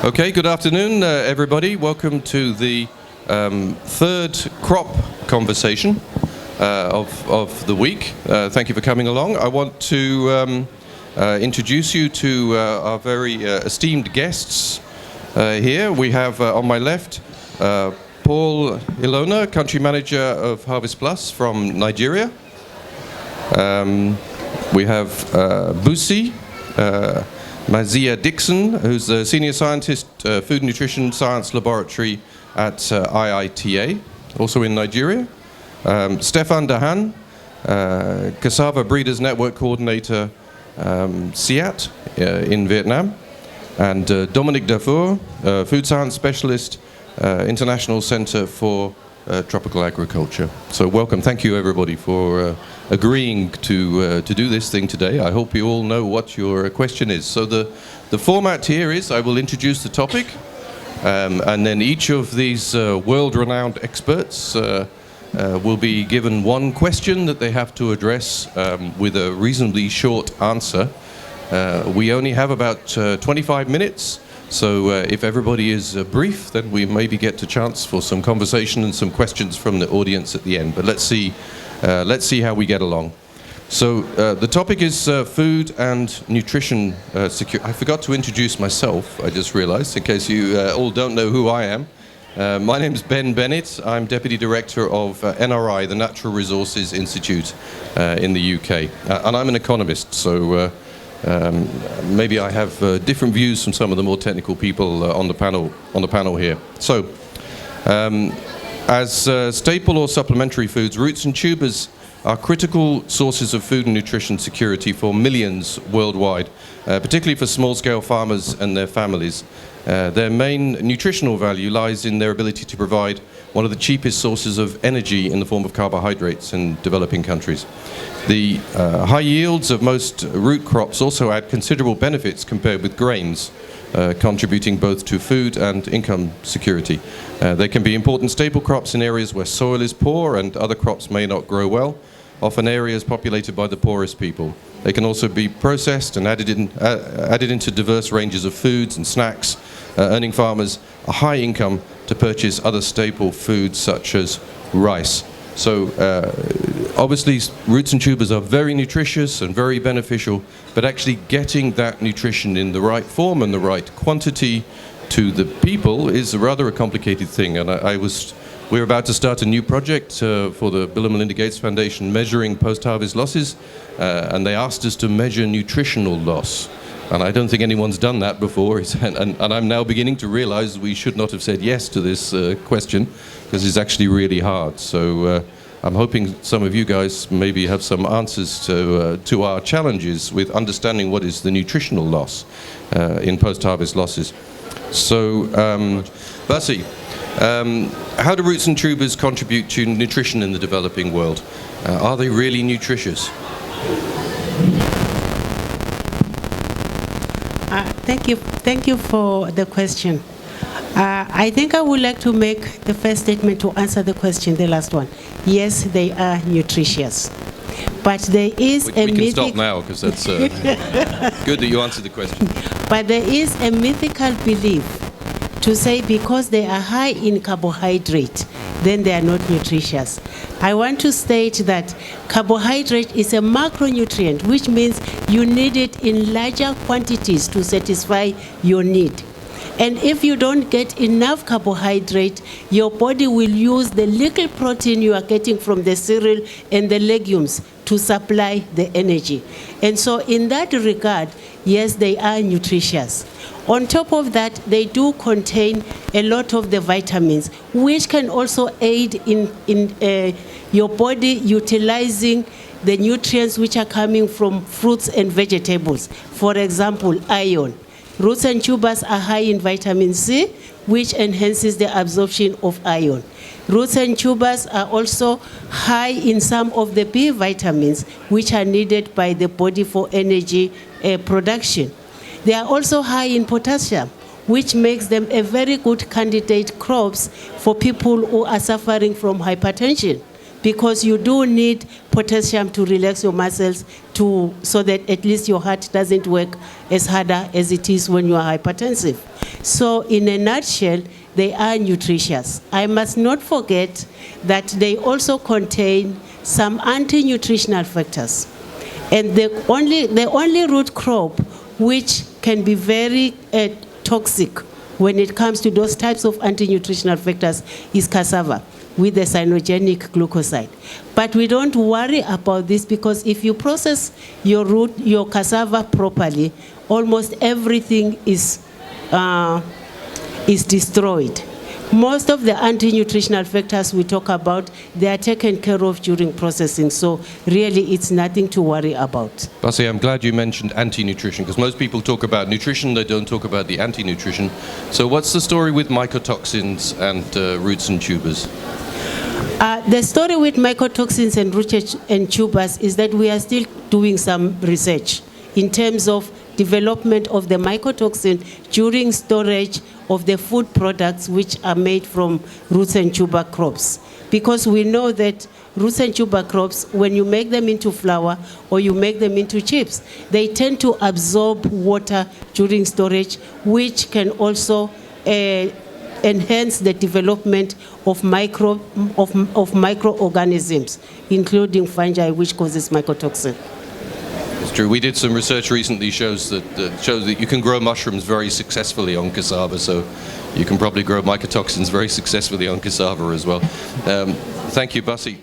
Okay, good afternoon, everybody. Welcome to the third crop conversation of the week. Thank you for coming along. I want to introduce you to our very esteemed guests here. We have on my left Paul Ilona, Country Manager of Harvest Plus from Nigeria. We have Busi Mazia Dixon, who's the Senior Scientist, Food Nutrition Science Laboratory at IITA, also in Nigeria. Stefan Dahan, Cassava Breeders Network Coordinator, SIAT in Vietnam. And Dominic Dafour, Food Science Specialist, International Center for Tropical Agriculture. So welcome. Thank you, everybody, for agreeing to do this thing today. I hope you all know what your question is. So the format here is I will introduce the topic, and then each of these world-renowned experts will be given one question that they have to address with a reasonably short answer. We only have about 25 minutes. So if everybody is brief, then we maybe get a chance for some conversation and some questions from the audience at the end. But let's see how we get along. So the topic is food and nutrition security. I forgot to introduce myself, I just realized, in case you all don't know who I am. My name is Ben Bennett. I'm Deputy Director of NRI, the Natural Resources Institute in the UK. And I'm an economist, so maybe I have different views from some of the more technical people on the panel here. So, as staple or supplementary foods, roots and tubers are critical sources of food and nutrition security for millions worldwide, particularly for small-scale farmers and their families. Their main nutritional value lies in their ability to provide one of the cheapest sources of energy in the form of carbohydrates in developing countries. The high yields of most root crops also add considerable benefits compared with grains, contributing both to food and income security. They can be important staple crops in areas where soil is poor and other crops may not grow well, often areas populated by the poorest people. They can also be processed and added into diverse ranges of foods and snacks, earning farmers a high income to purchase other staple foods such as rice. So obviously roots and tubers are very nutritious and very beneficial, but actually getting that nutrition in the right form and the right quantity to the people is rather a complicated thing. And we're about to start a new project for the Bill and Melinda Gates Foundation measuring post-harvest losses, and they asked us to measure nutritional loss. And I don't think anyone's done that before, and I'm now beginning to realize we should not have said yes to this question, because it's actually really hard. So I'm hoping some of you guys maybe have some answers to our challenges with understanding what is the nutritional loss in post-harvest losses. So, Basi, how do roots and tubers contribute to nutrition in the developing world? Are they really nutritious? Thank you for the question. I think I would like to make the first statement to answer the question, the last one. Yes, they are nutritious. But there is we can stop now, because that's good that you answered the question. But there is a mythical belief to say because they are high in carbohydrate, then they are not nutritious. I want to state that carbohydrate is a macronutrient, which means you need it in larger quantities to satisfy your need. And if you don't get enough carbohydrate, your body will use the little protein you are getting from the cereal and the legumes to supply the energy. And so in that regard, yes, they are nutritious. On top of that, they do contain a lot of the vitamins, which can also aid in your body utilizing the nutrients which are coming from fruits and vegetables. For example, iron. Roots and tubers are high in vitamin C, which enhances the absorption of iron. Roots and tubers are also high in some of the B vitamins, which are needed by the body for energy production. They are also high in potassium, which makes them a very good candidate crops for people who are suffering from hypertension, because you do need potassium to relax your muscles so that at least your heart doesn't work as harder as it is when you are hypertensive. So in a nutshell, they are nutritious. I must not forget that they also contain some anti-nutritional factors. And the only root crop which can be very toxic when it comes to those types of anti-nutritional factors is cassava with the cyanogenic glucoside. But we don't worry about this because if you process your cassava properly, almost everything is destroyed. Most of the anti-nutritional factors we talk about, they are taken care of during processing, so really it's nothing to worry about. Bussy, I'm glad you mentioned anti-nutrition, because most people talk about nutrition, they don't talk about the anti-nutrition. So what's the story with mycotoxins and roots and tubers? The story with mycotoxins and roots and tubers is that we are still doing some research in terms of development of the mycotoxin during storage of the food products which are made from roots and tuber crops. Because we know that roots and tuber crops, when you make them into flour or you make them into chips, they tend to absorb water during storage, which can also enhance the development of microorganisms, including fungi, which causes mycotoxin. It's true. We did some research recently shows that you can grow mushrooms very successfully on cassava, so you can probably grow mycotoxins very successfully on cassava as well. Thank you, Bussy.